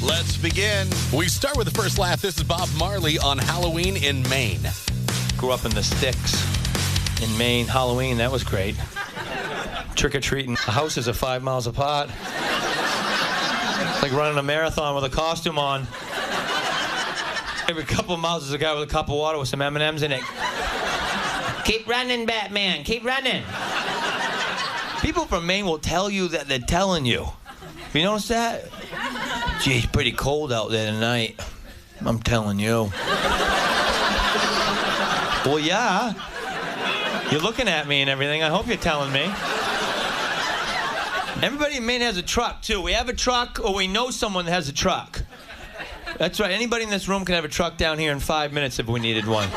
Let's begin. We start with the first laugh. This is Bob Marley on Halloween in Maine. Grew up in the sticks in Maine. Halloween, that was great. Trick-or-treating. The houses are 5 miles apart. Like running a marathon with a costume on. Every couple of miles there's a guy with a cup of water with some M&Ms in it. Keep running, Batman. Keep running. People from Maine will tell you that they're telling you. Have you noticed that? Gee, it's pretty cold out there tonight. I'm telling you. Well, yeah. You're looking at me and everything. I hope you're telling me. Everybody in Maine has a truck, too. We have a truck or we know someone that has a truck. That's right. Anybody in this room can have a truck down here in 5 minutes if we needed one.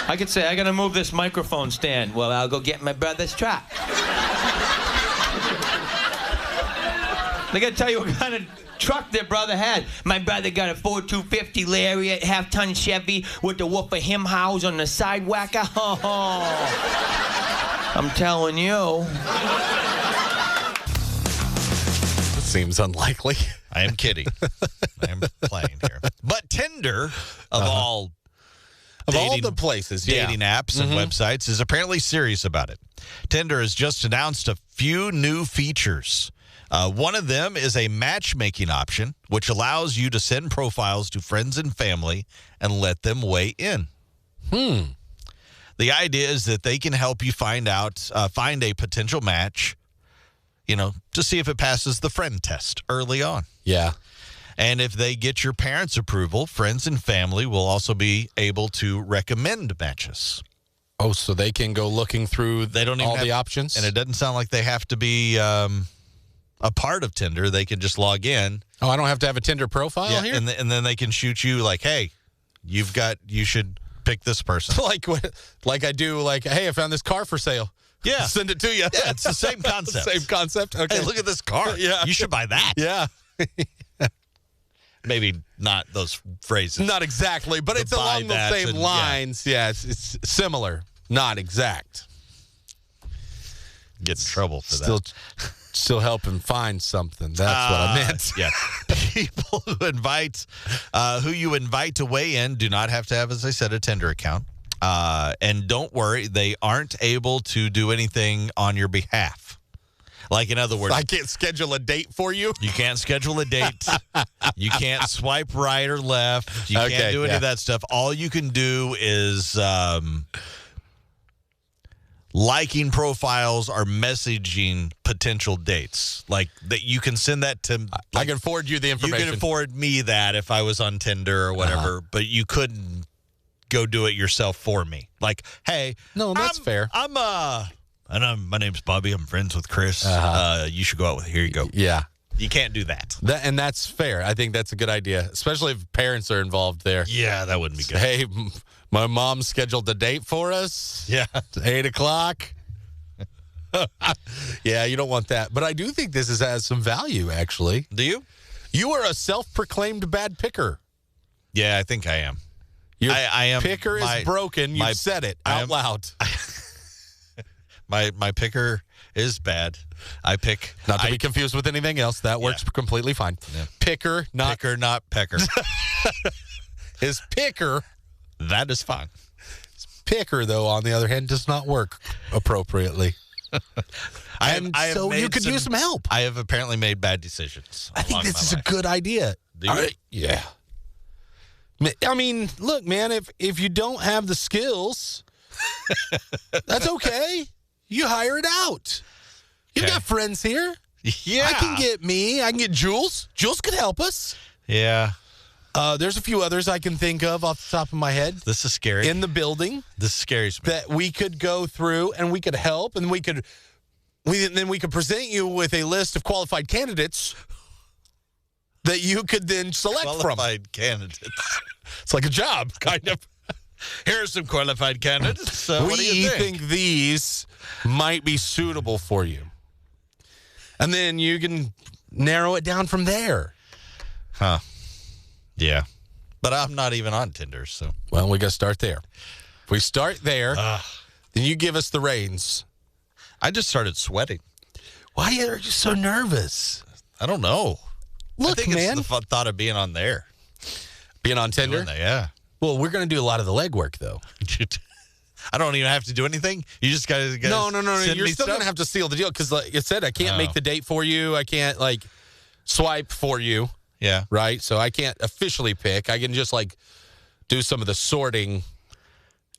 I could say, I gotta move this microphone stand. Well, I'll go get my brother's truck. They gotta tell you what kind of truck their brother had. My brother got a Ford 250 Lariat, half-ton Chevy with the woofer him house on the sidewalker. I'm telling you. Seems unlikely. I am kidding. I am playing here. But Tinder, of all the places, dating apps and websites, is apparently serious about it. Tinder has just announced a few new features. One of them is a matchmaking option, which allows you to send profiles to friends and family and let them weigh in. The idea is that they can help you find a potential match, to see if it passes the friend test early on. Yeah. And if they get your parents' approval, friends and family will also be able to recommend matches. Oh, so they can go looking through the options? And it doesn't sound like they have to be a part of Tinder. They can just log in. Oh, I don't have to have a Tinder profile here? And then they can shoot you like, hey, you should pick this person. like I do, hey, I found this car for sale. Yeah. Send it to you. Yeah, it's the same concept. Same concept? Okay. Hey, look at this car. Yeah. You should buy that. Yeah. Maybe not those phrases. Not exactly, but it's along the same lines. Yeah, it's similar. Not exact. Get in trouble for that. Still help him find something. That's what I meant. Yeah. People who you invite to weigh in do not have to have, as I said, a Tinder account. And don't worry, they aren't able to do anything on your behalf. Like, in other words, I can't schedule a date for you? You can't schedule a date. You can't swipe right or left. You can't do any of that stuff. All you can do is liking profiles or messaging potential dates. Like, that you can send that to... I can forward you the information. You can forward me that if I was on Tinder or whatever, but you couldn't go do it yourself for me. Like, hey... No, that's fair. My name's Bobby. I'm friends with Chris. You should go out with. Here you go. Yeah. You can't do that. And that's fair. I think that's a good idea, especially if parents are involved there. Yeah, that wouldn't be good. Hey, my mom scheduled a date for us. Yeah. It's 8 o'clock. Yeah, you don't want that. But I do think this has some value, actually. Do you? You are a self-proclaimed bad picker. Yeah, I think I am. Your I am. Picker is broken. You said it out loud. My picker is bad. I pick. Not to be confused with anything else. That works completely fine. Yeah. Picker, not pecker. His picker. That is fine. His picker, though, on the other hand, does not work appropriately. You could use some help. I have apparently made bad decisions. I think this is a good idea. Do you? Yeah. I mean, look, man, if you don't have the skills, that's okay. You hire it out. You got friends here. Yeah. I can get Jules. Jules could help us. Yeah. There's a few others I can think of off the top of my head. This is scary. In the building. This scares me. That we could go through and we could help and we could present you with a list of qualified candidates that you could then select from. Qualified candidates. It's like a job, kind of. Here are some qualified candidates. What do you think these might be suitable for you? And then you can narrow it down from there. Huh. Yeah. But I'm not even on Tinder, so. Well, we got to start there. If we start there, then you give us the reins. I just started sweating. Why are you so nervous? I don't know. Look, I think man. it's the thought of being on there. Being on Tinder? Doing that, yeah. Well, we're going to do a lot of the legwork, though. I don't even have to do anything. You just got to No. send You're me still stuff? going to have to seal the deal because, like it said, I can't make the date for you. I can't, swipe for you. Yeah. Right? So I can't officially pick. I can just, do some of the sorting.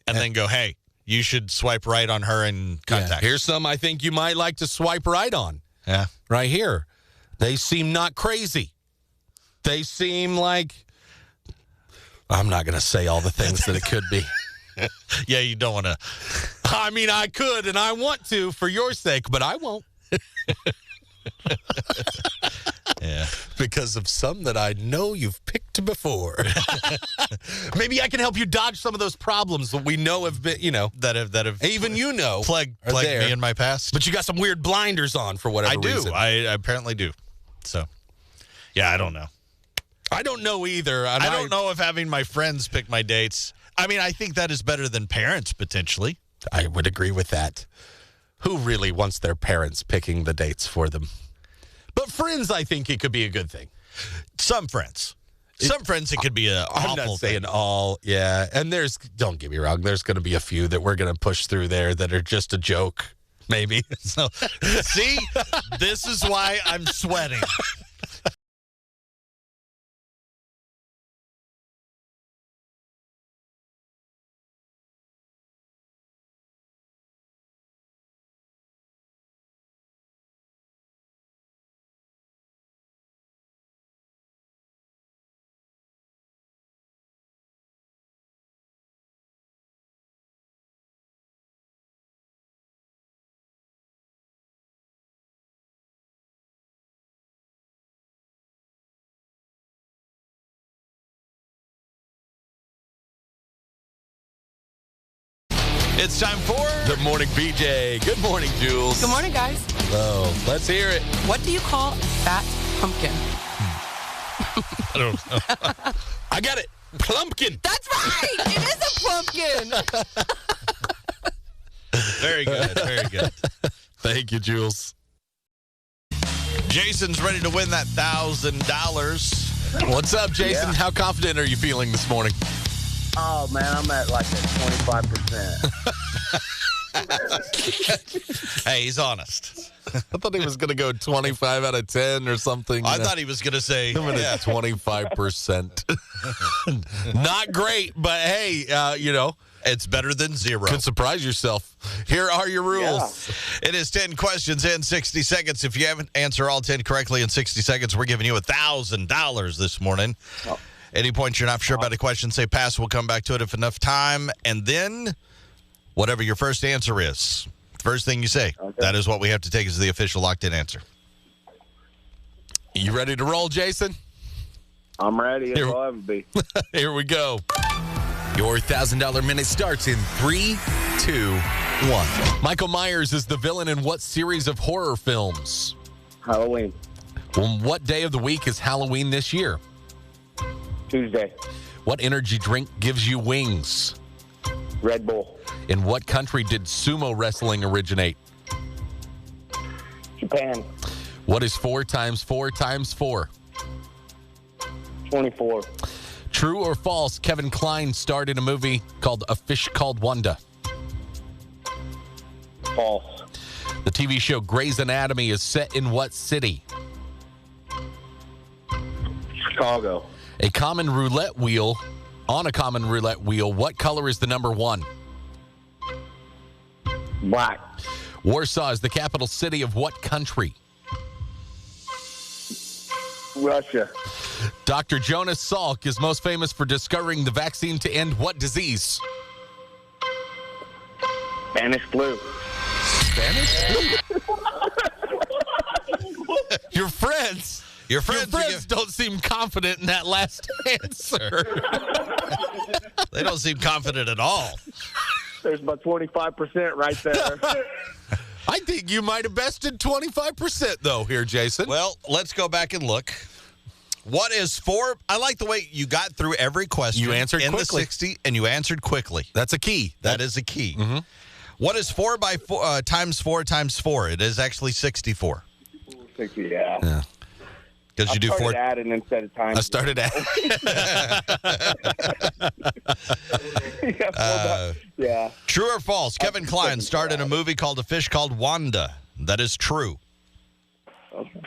And then go, hey, you should swipe right on her and contact. Here's some I think you might like to swipe right on. Yeah. Right here. They seem not crazy. They seem like... I'm not going to say all the things that it could be. Yeah, you don't want to. I mean, I could and I want to for your sake, but I won't. Yeah. Because of some that I know you've picked before. Maybe I can help you dodge some of those problems that we know have been, That have even plagued me in my past. But you got some weird blinders on for whatever reason. I apparently do. So, yeah, I don't know. I don't know either. I don't know if having my friends pick my dates. I mean, I think that is better than parents, potentially. I would agree with that. Who really wants their parents picking the dates for them? But friends, I think it could be a good thing. Some friends. Some friends, it could be an awful I'm not saying thing. all, yeah. And don't get me wrong, there's going to be a few that we're going to push through there that are just a joke, maybe. So, see, this is why I'm sweating. It's time for Good morning, BJ. Good morning, Jules. Good morning, guys. Hello. Let's hear it. What do you call a fat pumpkin? I don't know. I got it. Plumpkin. That's right. It is a pumpkin. Very good. Very good. Thank you, Jules. Jason's ready to win that $1,000. What's up, Jason? Yeah. How confident are you feeling this morning? Oh, man, I'm at like a 25%. Hey, he's honest. I thought he was going to go 25 out of 10 or something. I thought he was going to say, I'm at 25%. Not great, but hey, it's better than zero. could surprise yourself. Here are your rules. It is 10 questions in 60 seconds. If you haven't answered all 10 correctly in 60 seconds, we're giving you $1,000 this morning. Oh. Any points you're not sure about a question, say pass. We'll come back to it if enough time. And then whatever your first answer is, first thing you say, that is what we have to take as the official locked-in answer. You ready to roll, Jason? I'm ready. Here- I'll ever be. Here we go. Your $1,000 minute starts in 3, 2, 1. Michael Myers is the villain in what series of horror films? Halloween, On what day of the week is Halloween this year? Tuesday, What energy drink gives you wings? Red Bull, In what country did sumo wrestling originate? Japan, What is 4 times 4 times 4? 24, True or false, Kevin Kline starred in a movie called A Fish Called Wanda. false, The TV show Grey's Anatomy is set in what city? Chicago, On a common roulette wheel, what color is the number 1? Black, Warsaw is the capital city of what country? Russia, Dr. Jonas Salk is most famous for discovering the vaccine to end what disease? Spanish flu, Your friends. Your Your friends, friends don't seem confident in that last answer. they don't seem confident at all. there's my 25% right there. I think you might have bested 25% though here, Jason. Well, let's go back and look. What is 4? I like the way you got through every question. You answered in quickly. the 60, and you answered quickly. That's a key. That is a key. What is 4 by 4 times 4 times 4? It is actually 64. Yeah. Because you do started adding instead of time. I started adding. Yeah. True or false? Kevin Kline starred in a movie called A Fish Called Wanda. That is true. Okay.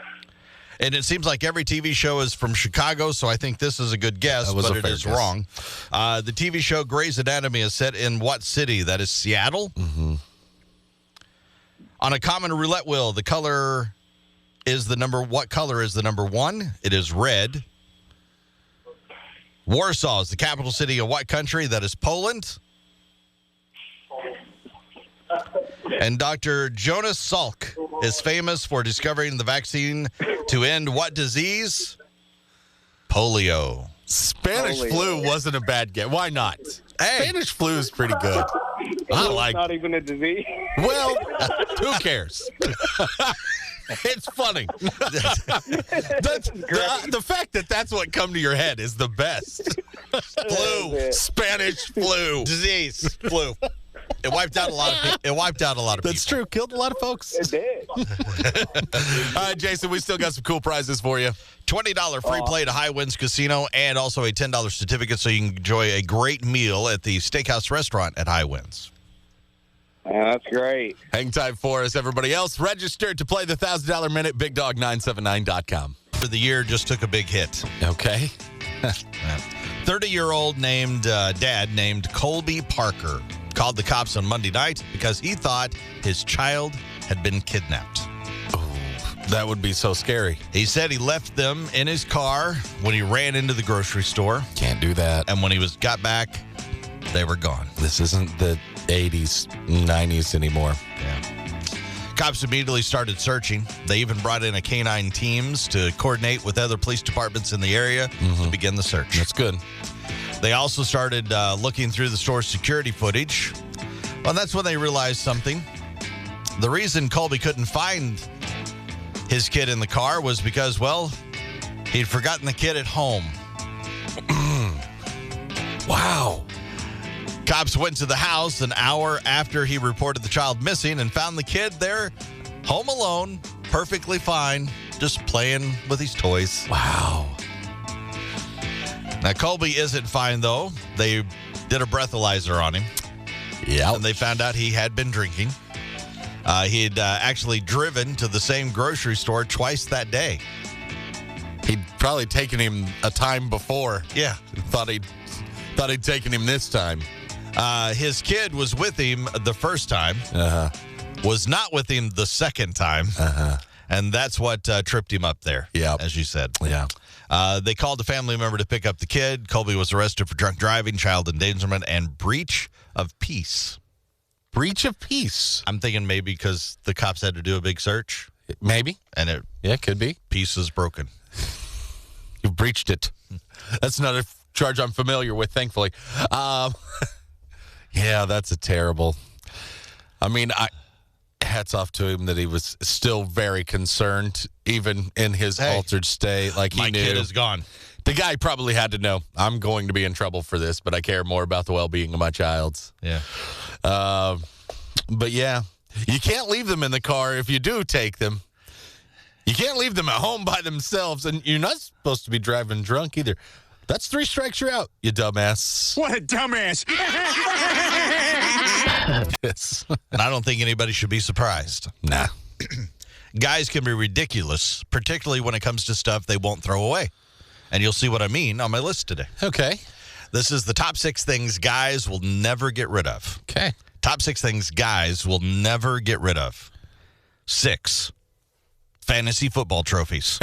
And it seems like every TV show is from Chicago, so I think this is a good guess, but it is wrong. The TV show Grey's Anatomy is set in what city? That is Seattle. Mm-hmm. On a common roulette wheel, what color is the number 1? It is red. Warsaw is the capital city of what country? That is Poland. And Dr. Jonas Salk is famous for discovering the vaccine to end what disease? Polio. Spanish flu wasn't a bad guess. Why not? Hey. Spanish flu is pretty good. I like. Not even a disease. Well, who cares? It's funny. The fact that that's what come to your head is the best. Flu, Spanish flu, Disease. Flu. It wiped out a lot of people. That's true. Killed a lot of folks. It did. All right, Jason, we still got some cool prizes for you. $20 free play to High Winds Casino and also a $10 certificate so you can enjoy a great meal at the Steakhouse Restaurant at High Winds. Yeah, that's great. Hang tight for us, everybody else. Register to play the $1,000 minute, BigDog979.com. For the year, just took a big hit. Okay. 30-year-old dad named Colby Parker called the cops on Monday night because he thought his child had been kidnapped. That would be so scary. He said he left them in his car when he ran into the grocery store. Can't do that. And when he got back, they were gone. This isn't the 80s, 90s anymore. Yeah. Cops immediately started searching. They even brought in a canine teams to coordinate with other police departments in the area to begin the search. That's good. They also started looking through the store's security footage. Well, that's when they realized something. The reason Colby couldn't find his kid in the car was because, well, he'd forgotten the kid at home. Wow. Cops went to the house an hour after he reported the child missing and found the kid there, home alone, perfectly fine, just playing with his toys. Wow. Now, Colby isn't fine, though. They did a breathalyzer on him. Yeah. And they found out he had been drinking. He had actually driven to the same grocery store twice that day. He'd probably taken him a time before. Yeah. Thought he'd taken him this time. His kid was with him the first time. Was not with him the second time. And that's what tripped him up there, as you said. Yeah. They called a family member to pick up the kid. Colby was arrested for drunk driving, child endangerment, and breach of peace. Breach of peace? I'm thinking maybe because the cops had to do a big search. Maybe. And could be. Peace is broken. You breached it. That's not a charge I'm familiar with, thankfully. Yeah, that's a terrible. I mean, hats off to him that he was still very concerned, even in his altered state. Like my he knew kid is gone. The guy probably had to know, I'm going to be in trouble for this, but I care more about the well-being of my child's. Yeah. But yeah, you can't leave them in the car if you do take them. You can't leave them at home by themselves, and you're not supposed to be driving drunk either. That's 3 strikes, you're out, you dumbass. What a dumbass. Yes. And I don't think anybody should be surprised. Nah. Guys can be ridiculous, particularly when it comes to stuff they won't throw away. And you'll see what I mean on my list today. Okay. This is the top 6 things guys will never get rid of. Okay. Top 6 things guys will never get rid of. 6, fantasy football trophies.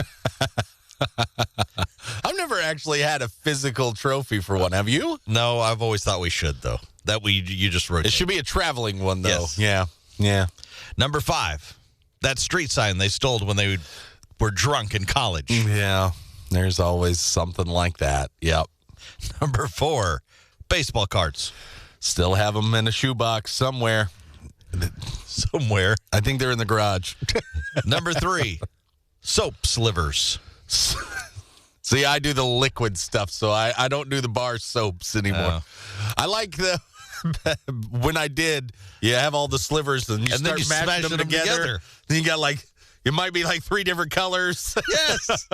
I've never actually had a physical trophy for one. Have you? No, I've always thought we should, though. You just rotate. It should be a traveling one, though. Yes. Yeah. Yeah. Number 5, that street sign they stole when they were drunk in college. Yeah. There's always something like that. Yep. Number 4, baseball cards. Still have them in a shoebox somewhere. Somewhere. I think they're in the garage. Number 3, soap slivers. See, I do the liquid stuff, so I don't do the bar soaps anymore. I like when I did, you have all the slivers and you start then you mashing them together. together. Then you got like It might be like 3 different colors. Yes.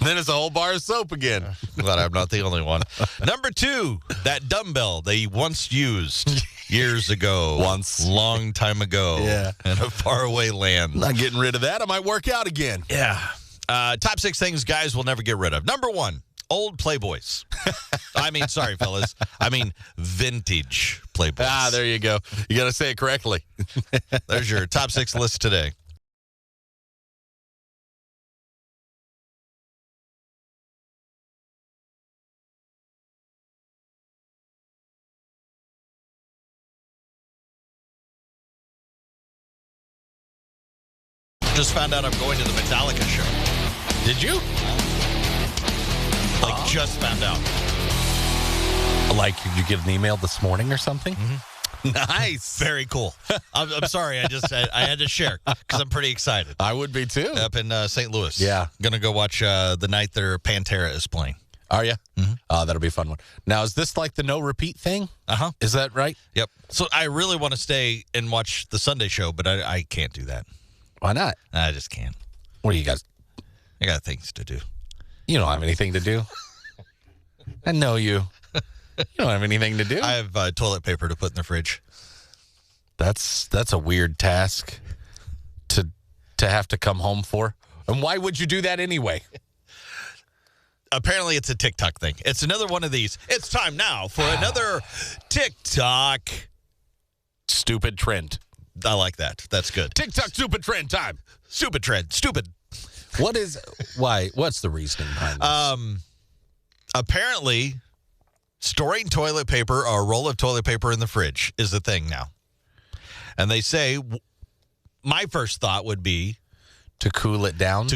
Then it's a whole bar of soap again. Glad I'm not the only one. Number 2, that dumbbell they once used years ago. Long time ago. Yeah. In a faraway land. Not getting rid of that. I might work out again. Yeah. Top 6 things guys will never get rid of. Number 1, old Playboys. I mean, sorry, fellas. I mean, vintage Playboys. Ah, there you go. You got to say it correctly. There's your top 6 list today. Just found out I'm going to the Metallica show. Did you? Like, just found out. Like, did you get an email this morning or something? Mm-hmm. Nice. Very cool. I'm sorry. I had to share because I'm pretty excited. I would be too. Up in St. Louis. Yeah. Going to go watch the night their Pantera is playing. Are you? Mm-hmm. That'll be a fun one. Now, is this like the no repeat thing? Uh-huh. Is that right? Yep. So I really want to stay and watch the Sunday show, but I can't do that. Why not? I just can't. What do you guys? I got things to do. You don't have anything to do. I know you. You don't have anything to do. I have toilet paper to put in the fridge. That's a weird task to have to come home for. And why would you do that anyway? Apparently, it's a TikTok thing. It's another one of these. It's time now for another TikTok. Stupid trend. I like that. That's good. TikTok stupid trend time. Stupid trend. Stupid. Why? What's the reasoning behind this? Apparently, storing toilet paper or a roll of toilet paper in the fridge is a thing now. And they say, my first thought would be to cool it down.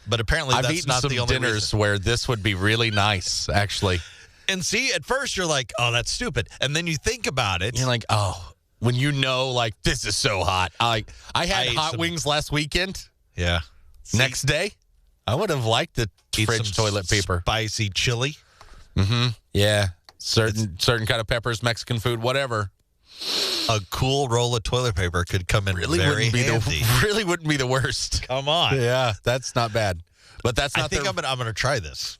But apparently, I've that's eaten not some the only dinners reason. where this would be really nice, actually. And see, at first you're like, oh, that's stupid. And then you think about it. You're like, oh, when you know, like, this is so hot. I had ate hot some- wings last weekend. Yeah. Next day, I would have liked the Eat fridge some toilet paper. Spicy chili. Mm-hmm. Yeah. Certain kind of peppers, Mexican food, whatever. A cool roll of toilet paper could come in very handy. Really wouldn't be the worst. Come on. Yeah, that's not bad. But that's not I think I'm gonna try this.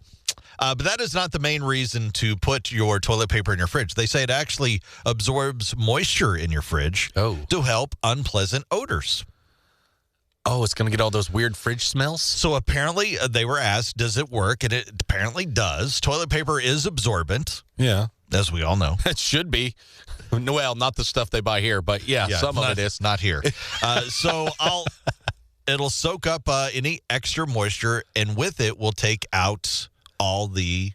But that is not the main reason to put your toilet paper in your fridge. They say it actually absorbs moisture in your fridge to help unpleasant odors. Oh, it's going to get all those weird fridge smells? So apparently they were asked, does it work? And it apparently does. Toilet paper is absorbent, Yeah. as we all know. It should be. Well, not the stuff they buy here, but yeah some of it is. Not here. So it'll soak up any extra moisture, and with it will take out all the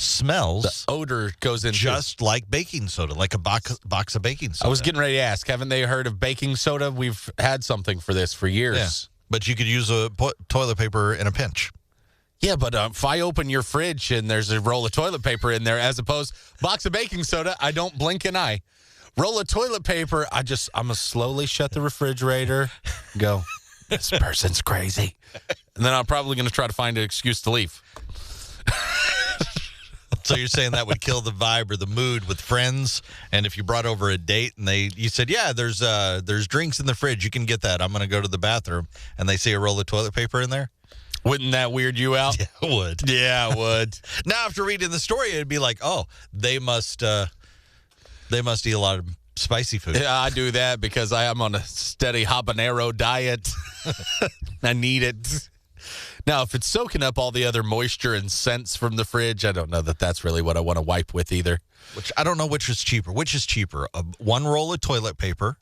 smells. The odor goes in just like baking soda, like a box of baking soda. I was getting ready to ask, haven't they heard of baking soda? We've had something for this for years. Yeah. But you could use a toilet paper in a pinch. Yeah, but if I open your fridge and there's a roll of toilet paper in there, as opposed box of baking soda, I don't blink an eye. Roll of toilet paper, I'm gonna slowly shut the refrigerator, go, this person's crazy. And then I'm probably going to try to find an excuse to leave. So you're saying that would kill the vibe or the mood with friends, and if you brought over a date and you said, yeah, there's drinks in the fridge, you can get that. I'm going to go to the bathroom, and they see a roll of toilet paper in there? Wouldn't that weird you out? Yeah, it would. Yeah, it would. Now, after reading the story, it'd be like, oh, they must eat a lot of spicy food. Yeah, I do that because I am on a steady habanero diet. I need it. Now, if it's soaking up all the other moisture and scents from the fridge, I don't know that that's really what I want to wipe with either. Which I don't know which is cheaper. Which is cheaper, one roll of toilet paper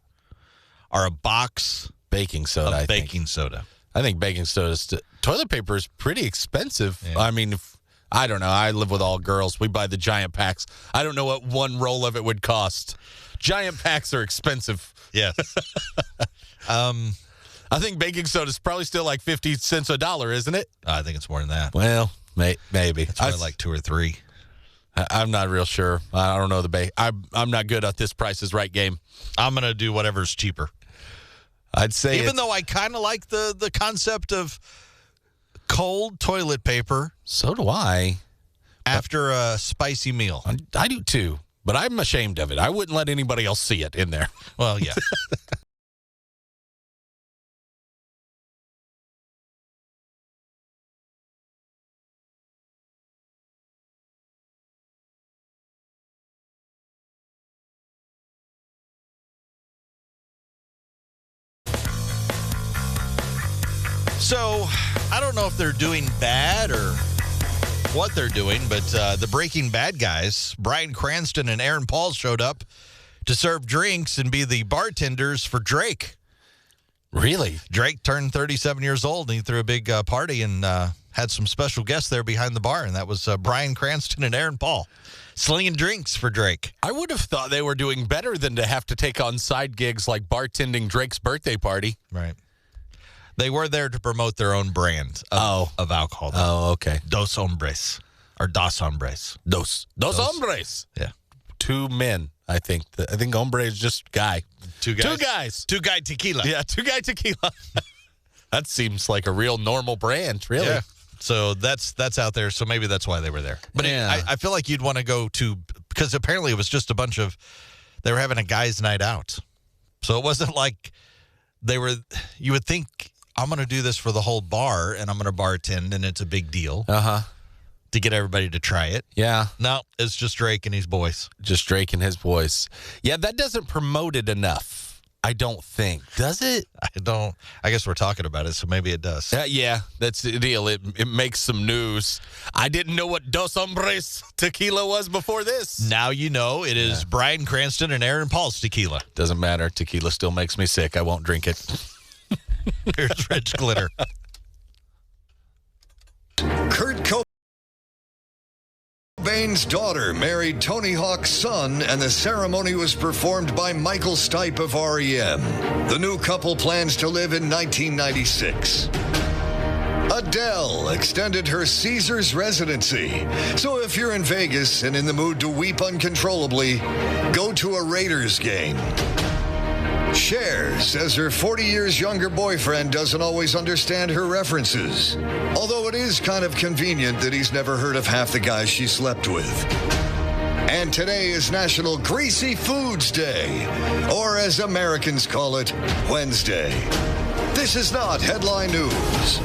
or a box baking soda? of baking soda? I think baking soda. Toilet paper is pretty expensive. Yeah. I mean, I don't know. I live with all girls. We buy the giant packs. I don't know what one roll of it would cost. Giant packs are expensive. Yes. I think baking soda is probably still like 50 cents a dollar, isn't it? I think it's more than that. Well, maybe. It's probably like 2 or 3. I'm not real sure. I don't know the I'm not good at this Price is Right game. I'm going to do whatever's cheaper. I'd say even though I kind of like the concept of cold toilet paper. So do I. After a spicy meal. I do too, but I'm ashamed of it. I wouldn't let anybody else see it in there. Well, yeah. So, I don't know if they're doing bad or what they're doing, but the Breaking Bad guys, Bryan Cranston and Aaron Paul, showed up to serve drinks and be the bartenders for Drake. Really? Drake turned 37 years old, and he threw a big party and had some special guests there behind the bar, and that was Bryan Cranston and Aaron Paul slinging drinks for Drake. I would have thought they were doing better than to have to take on side gigs like bartending Drake's birthday party. Right. They were there to promote their own brand of alcohol. Oh, okay. Dos Hombres. Or Dos Hombres. Dos hombres. Yeah. 2 men, I think. I think hombre is just guy. Two guys. 2 guys. 2 guy tequila. Yeah, 2 guy tequila. That seems like a real normal brand, really. Yeah. So that's out there. So maybe that's why they were there. But Yeah. I feel like you'd want to go to, because apparently it was just a bunch of, they were having a guys' night out. So it wasn't like you would think, I'm going to do this for the whole bar and I'm going to bartend and it's a big deal to get everybody to try it. Yeah. No, it's just Drake and his boys. Just Drake and his boys. Yeah, that doesn't promote it enough, I don't think. Does it? I guess we're talking about it, so maybe it does. Yeah, that's the deal. It makes some news. I didn't know what Dos Hombres tequila was before this. Now you know it is Bryan Cranston and Aaron Paul's tequila. Doesn't matter. Tequila still makes me sick. I won't drink it. Here's Rich Glitter. Kurt Cobain's daughter married Tony Hawk's son, and the ceremony was performed by Michael Stipe of REM. The new couple plans to live in 1996. Adele extended her Caesars residency. So if you're in Vegas and in the mood to weep uncontrollably, go to a Raiders game. Cher says her 40 years younger boyfriend doesn't always understand her references, although it is kind of convenient that he's never heard of half the guys she slept with. And today is National Greasy Foods Day, or as Americans call it, Wednesday. This is not headline news.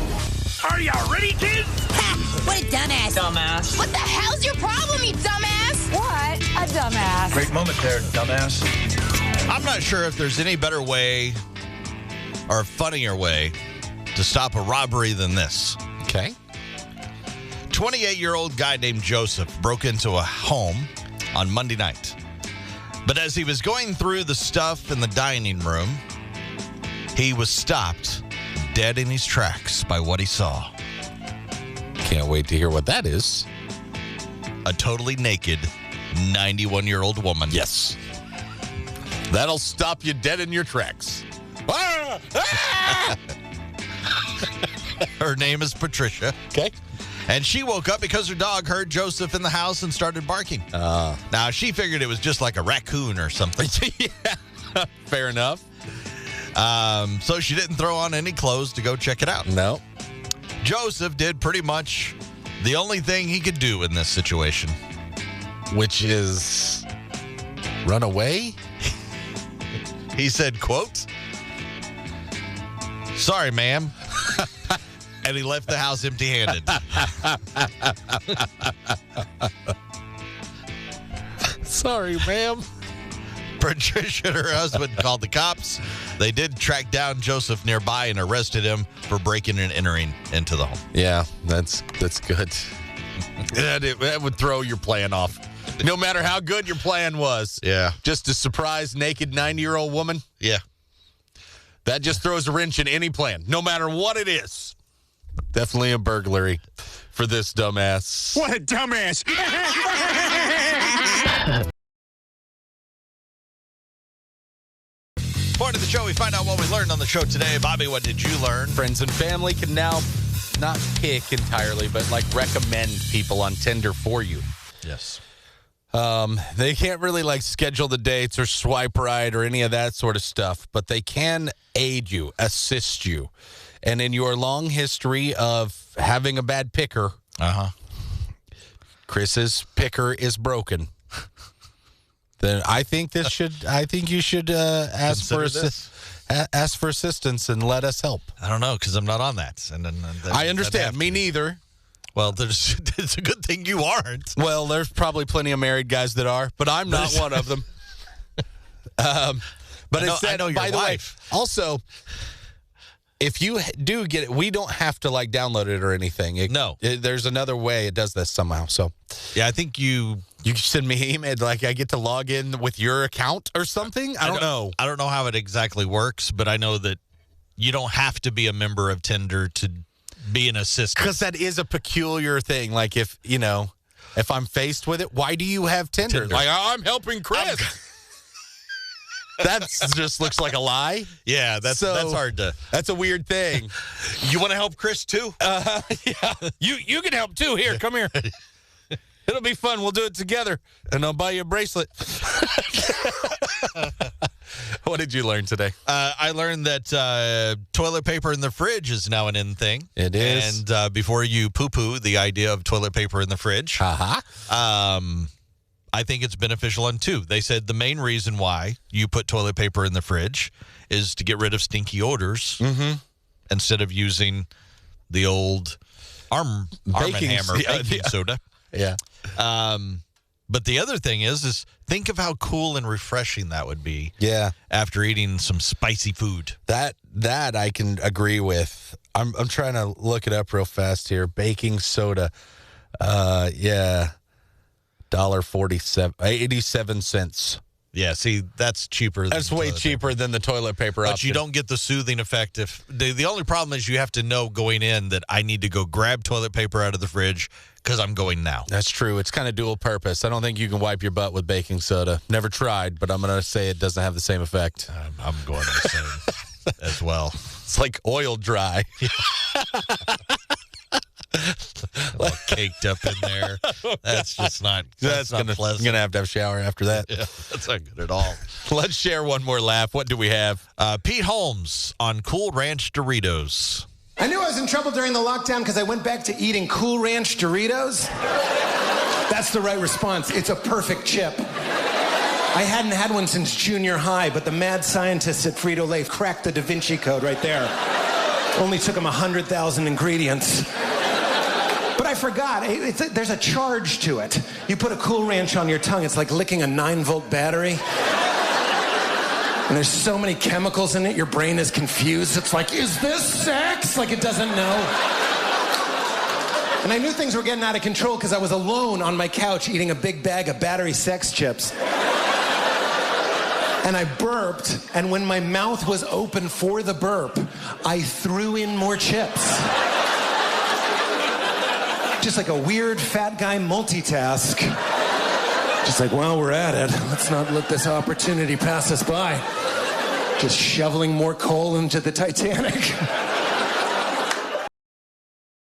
Are you ready, kids? Ha! What a dumbass. Dumbass. What the hell's your problem, you dumbass? What a dumbass. Great moment there, dumbass. I'm not sure if there's any better way or a funnier way to stop a robbery than this. Okay. 28-year-old guy named Joseph broke into a home on Monday night. But as he was going through the stuff in the dining room, he was stopped dead in his tracks by what he saw. Can't wait to hear what that is. A totally naked 91-year-old woman. Yes. That'll stop you dead in your tracks. Ah! Ah! Her name is Patricia. Okay. And she woke up because her dog heard Joseph in the house and started barking. Now, she figured it was just like a raccoon or something. Yeah. Fair enough. So she didn't throw on any clothes to go check it out. No. Joseph did pretty much the only thing he could do in this situation. Which is run away? He said, quote, "Sorry, ma'am." And he left the house empty-handed. Sorry, ma'am. Patricia and her husband called the cops. They did track down Joseph nearby and arrested him for breaking and entering into the home. Yeah, that's good. That would throw your plan off. No matter how good your plan was. Yeah. Just a surprise naked 90-year-old woman. Yeah. That just throws a wrench in any plan, no matter what it is. Definitely a burglary for this dumbass. What a dumbass. Part of the show, we find out what we learned on the show today. Bobby, what did you learn? Friends and family can now not pick entirely, but like recommend people on Tinder for you. Yes. They can't really like schedule the dates or swipe right or any of that sort of stuff, but they can aid you, assist you. And in your long history of having a bad picker, Chris's picker is broken. Then I think you should ask for assistance and let us help. I don't know, because I'm not on that. And I understand. Me neither. Well, it's a good thing you aren't. Well, there's probably plenty of married guys that are, but I'm not one of them. But I know it said, your by the way, wife. also, if you do get it, we don't have to like download it or anything. There's another way it does this somehow. So yeah, I think you send me an email like I get to log in with your account or something. I don't know. I don't know how it exactly works, but I know that you don't have to be a member of Tinder to be an assistant. Because that is a peculiar thing. Like if I'm faced with it, why do you have Tinder? Like I'm helping Chris. That just looks like a lie. Yeah, that's hard to. That's a weird thing. You want to help Chris too? Yeah, you can help too. Here, come here. It'll be fun. We'll do it together, and I'll buy you a bracelet. What did you learn today? I learned that toilet paper in the fridge is now an in thing. It is. And before you poo-poo the idea of toilet paper in the fridge, I think it's beneficial on two. They said the main reason why you put toilet paper in the fridge is to get rid of stinky odors instead of using the old Arm & Hammer baking soda. Yeah. But the other thing is think of how cool and refreshing that would be. Yeah. After eating some spicy food. That I can agree with. I'm trying to look it up real fast here. Baking soda. Yeah. $1.47, 87 cents. Yeah, see, that's cheaper. That's way cheaper than the toilet paper option. But you don't get the soothing effect. If the only problem is you have to know going in that I need to go grab toilet paper out of the fridge because I'm going now. That's true. It's kind of dual purpose. I don't think you can wipe your butt with baking soda. Never tried, but I'm going to say it doesn't have the same effect. I'm going to say as well. It's like oil dry. All caked up in there. That's just not. That's not pleasant. I'm gonna have to have a shower after that. Yeah, that's not good at all. Let's share one more laugh. What do we have? Pete Holmes on Cool Ranch Doritos. I knew I was in trouble during the lockdown because I went back to eating Cool Ranch Doritos. That's the right response. It's a perfect chip. I hadn't had one since junior high, but the mad scientists at Frito-Lay cracked the Da Vinci Code right there. Only took them 100,000 ingredients. But I forgot, there's a charge to it. You put a Cool Ranch on your tongue, it's like licking a 9-volt battery. And there's so many chemicals in it, your brain is confused. It's like, is this sex? Like it doesn't know. And I knew things were getting out of control because I was alone on my couch eating a big bag of battery sex chips. And I burped, and when my mouth was open for the burp, I threw in more chips. Just like a weird fat guy multitask. Just like, while we're at it, let's not let this opportunity pass us by. Just shoveling more coal into the Titanic.